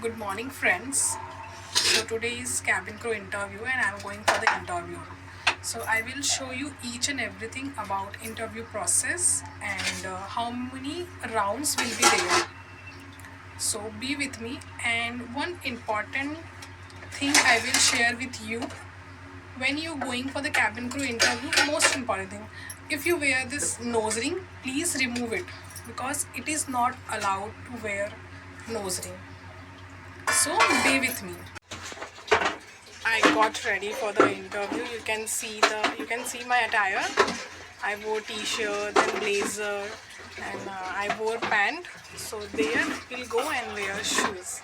Good morning, friends. So today is cabin crew interview, and I'm going for the interview. So I will show you each and everything about interview process and how many rounds will be there. So be with me. And one important thing I will share with you when you're going for the cabin crew interview. Most important thing, if you wear this nose ring, please remove it because it is not allowed to wear nose ring. So be with me. I got ready for the interview. You can see my attire. I wore t-shirt and blazer, and I wore pant. So there we'll go and wear shoes.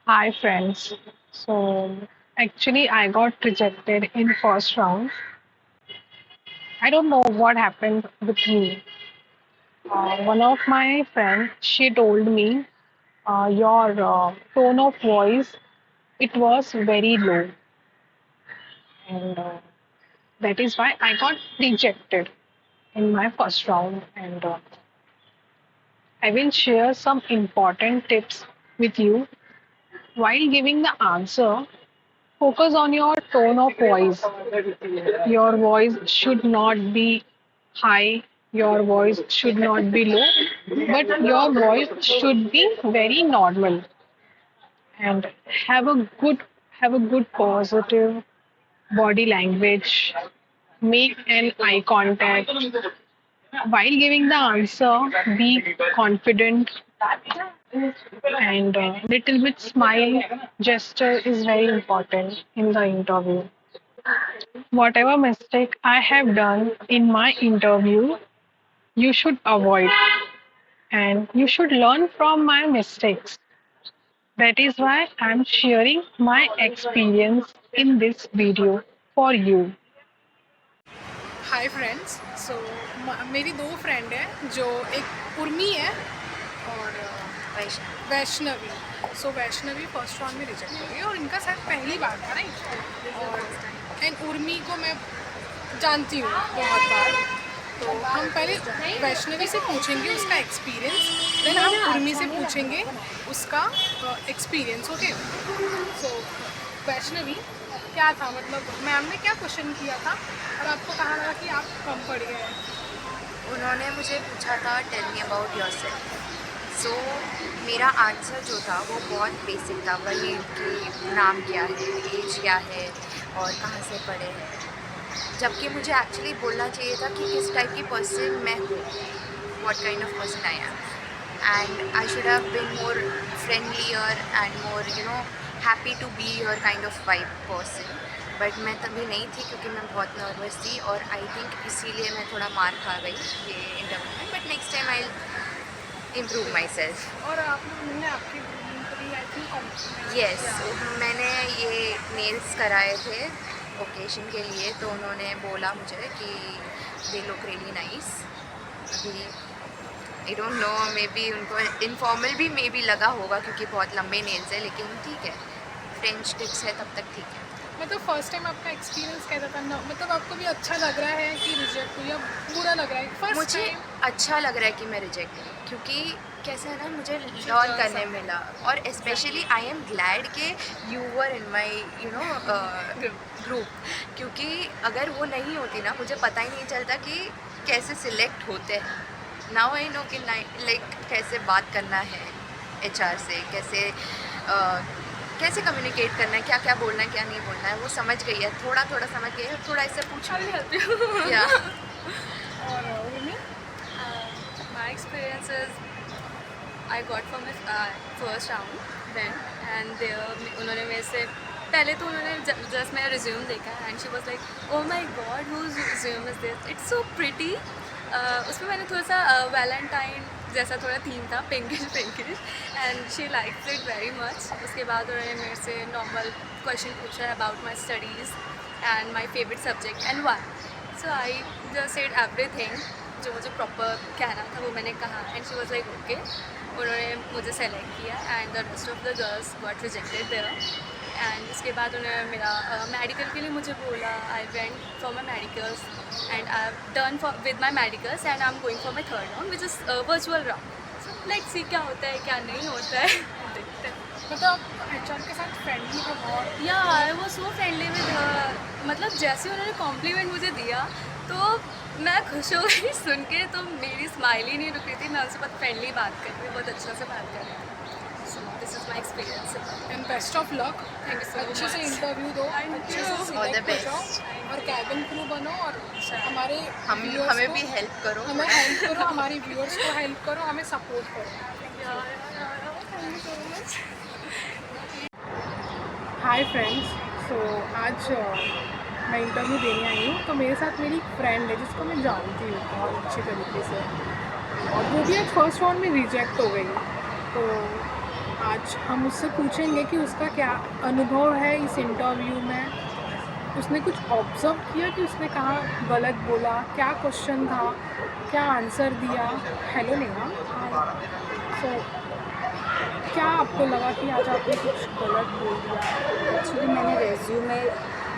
Hi friends. So actually I got rejected in first round. I don't know what happened with me. One of my friends, she told me your tone of voice, it was very low, and that is why I got rejected in my first round. And I will share some important tips with you while giving the answer. Focus on your tone of voice. Your voice should not be high, your voice should not be low, but your voice should be very normal. And have a good have a good positive body language. Make an eye contact. While giving the answer, be confident and little bit smile gesture is very important in the interview. Whatever mistake I have done in my interview, you should avoid and you should learn from my mistakes. That is why I'm sharing my experience in this video for you. Hi friends. So मेरी दो friend है, जो एक उर्मी है और Vaishnavi. So Vaishnavi first round में reject हो गई और इनका शायद पहली बार था, राइट। और एंड उर्मी को मैं जानती हूँ बहुत बार। तो हम पहले वैष्णवी से पूछेंगे उसका एक्सपीरियंस, देन हम उर्मी से पूछेंगे उसका एक्सपीरियंस। ओके। सो वैष्णवी, क्या था, मतलब मैम ने क्या क्वेश्चन किया था और आपको कहा लगा कि आप कम पड़ गए हैं? उन्होंने मुझे पूछा था टेल मी अबाउट योरसेल्फ। सो मेरा आंसर जो था वो बहुत बेसिक था, वही कि नाम क्या है, एज क्या है और कहाँ से पढ़े हैं। जबकि मुझे एक्चुअली बोलना चाहिए था कि किस टाइप की पर्सन मैं हूँ, what kind of person I am, and I should have been more friendlier and more happy to be your kind of vibe person. But मैं तभी नहीं थी क्योंकि मैं बहुत नर्वस थी और आई थिंक इसीलिए मैं थोड़ा मार खा गई ये इंटरव्यू में। But next time I improve my self. और आपने आपके आई थिंक यस, मैंने ये नेल्स कराए थे ओकेशन के लिए, तो उन्होंने बोला मुझे कि दे लुक रियली नाइस। अभी I don't know, maybe उनको इनफॉर्मल भी मे बी लगा होगा क्योंकि बहुत लंबे नेल्स है, लेकिन ठीक है, फ्रेंच टिप्स है तब तक ठीक है। मतलब फर्स्ट टाइम आपका एक्सपीरियंस कैसा था ना, मतलब आपको भी अच्छा लग रहा है कि रिजेक्ट हुई या बुरा लग रहा है फर्स्ट मुझे टाइम? अच्छा लग रहा है कि मैं रिजेक्ट हुई क्योंकि कैसे है ना, मुझे लर्न करने मिला और स्पेशली आई एम ग्लैड कि you were in my group, क्योंकि अगर वो नहीं होती ना मुझे पता ही नहीं चलता कि कैसे सिलेक्ट होते हैं। नाउ आई नो कि लाइक कैसे बात करना है एचआर से, कैसे कम्युनिकेट करना है, क्या क्या बोलना है क्या नहीं बोलना है, वो समझ गई है, थोड़ा थोड़ा समझ गई है। थोड़ा इससे पूछ या या और I got for my first round then and उन्होंने मेरे से पहले तो उन्होंने जस्ट मेरा रिज्यूम देखा and she was like oh my god whose resume is this, it's so pretty. उसमें मैंने थोड़ा सा वैलेंटाइन जैसा थोड़ा थीम था, pinkish and she likes it very much. उसके बाद उन्होंने मेरे से नॉर्मल क्वेश्चन पूछा about my studies and my favourite subject and why. So I just said everything जो मुझे प्रॉपर कहना था वो मैंने कहा and she was like okay. उन्होंने मुझे सेलेक्ट किया and the rest of the girls got rejected there. And उसके बाद उन्होंने मेरा मेडिकल के लिए मुझे बोला। I went for my medicals and I have done for with my medicals and I am going for my third round which is virtual round. So let's see क्या होता है क्या नहीं होता है देखते हैं। मतलब एचआर के साथ फ्रेंडली था बहुत। या I was so friendly with her. मतलब जैसे उन्होंने कॉम्प्लीमेंट मुझे दिया तो मैं खुश हो गई सुन के, तो मेरी स्माइल ही नहीं रुक रही थी। मैं उनसे बहुत फ्रेंडली बात कर रही थी, बहुत अच्छा से बात कर रही थी। So this is my experience and best of luck. Thank you so much. अच्छे से इंटरव्यू दो, अच्छे से All the सिलेक्ट हो best. जाओ और कैबिन क्रू बनो और हमारे viewers हमें को- भी हेल्प करो। हमें हेल्प करो, हमारी व्यूअर्स को हेल्प करो, हमें सपोर्ट करो। Thank you so much. Hi friends, so आज मैं इंटरव्यू देने आई हूँ। तो मेरे साथ मेरी फ्रेंड है जिसको मैं जानती हूँ बहुत अच्छे तरीके से, और वो भी आज फर्स्ट राउंड में रिजेक्ट हो गई। तो आज हम उससे पूछेंगे कि उसका क्या अनुभव है इस इंटरव्यू में। उसने कुछ ऑब्जर्व किया कि उसने कहाँ गलत बोला, क्या क्वेश्चन था, क्या आंसर दिया। हेलो नेहा। सो क्या आपको लगा कि आज आपने कुछ गलत बोल दिया? एक्चुअली मैंने रेज्यूमे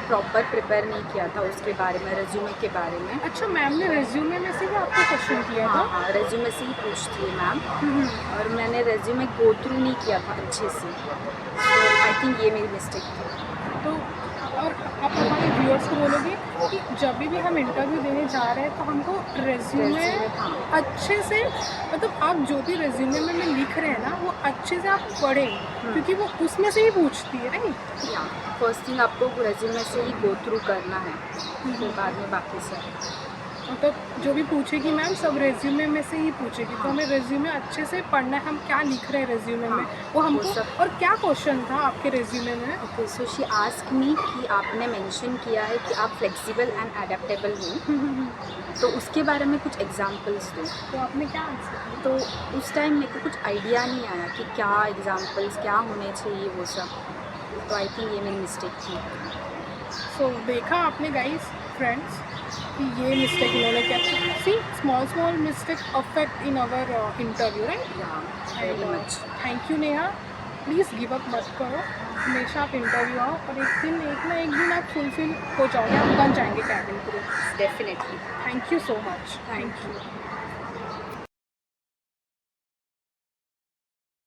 प्रॉपर प्रिपेयर नहीं किया था उसके बारे में, रेज्यूमे के बारे में। अच्छा, मैम ने रेज्यूमे में से भी आपको क्वेश्चन किया था? हाँ, रेज्यूमे से ही पूछती है मैम। और मैंने रेज्यूमे गो थ्रू नहीं किया था अच्छे से, तो आई थिंक ये मेरी मिस्टेक थी। तो और आप हमारे व्यूअर्स को बोलोगे कि जब भी हम इंटरव्यू देने जा रहे हैं तो हमको रेज्यूमे Resume, हाँ। अच्छे से, मतलब आप जो भी रेज्यूमे में लिख रहे हैं ना वो अच्छे से आप पढ़ें, क्योंकि वो उसमें से ही पूछती है, राइट? या फर्स्ट थिंग आपको रेज्यूमे से ही गो थ्रू करना है, फिर बाद में बाकी सब। मतलब जो भी पूछेगी मैम सब रेज्यूमे में से ही पूछेगी। तो हमें रेज्यूमे अच्छे से पढ़ना है, हम क्या लिख रहे हैं रेज्यूमे में वो हमको। सब। और क्या क्वेश्चन था आपके रेज्यूमे में? Okay, so she ask me कि आपने मेंशन किया है कि आप फ्लेक्सिबल एंड अडेप्टेबल हो, तो उसके बारे में कुछ एग्जांपल्स दो। तो आपने क्या आंसर? तो उस टाइम मेरे को कुछ आइडिया नहीं आया कि क्या एग्जांपल्स क्या होने चाहिए वो सब, तो आई थिंक ये मेरी मिस्टेक थी। सो देखा आपने गाइस फ्रेंड्स कि ये मिस्टेक इन्होंने क्या। C small mistake affect in our interview, right? या very much. Thank you Neha. Please give up मत करो, हमेशा आप इंटरव्यू आओ और एक ना एक दिन आप फुलफिल हो जाओगे, आप बन जाएंगे cabin crew. Definitely. Thank you so much. Thank you.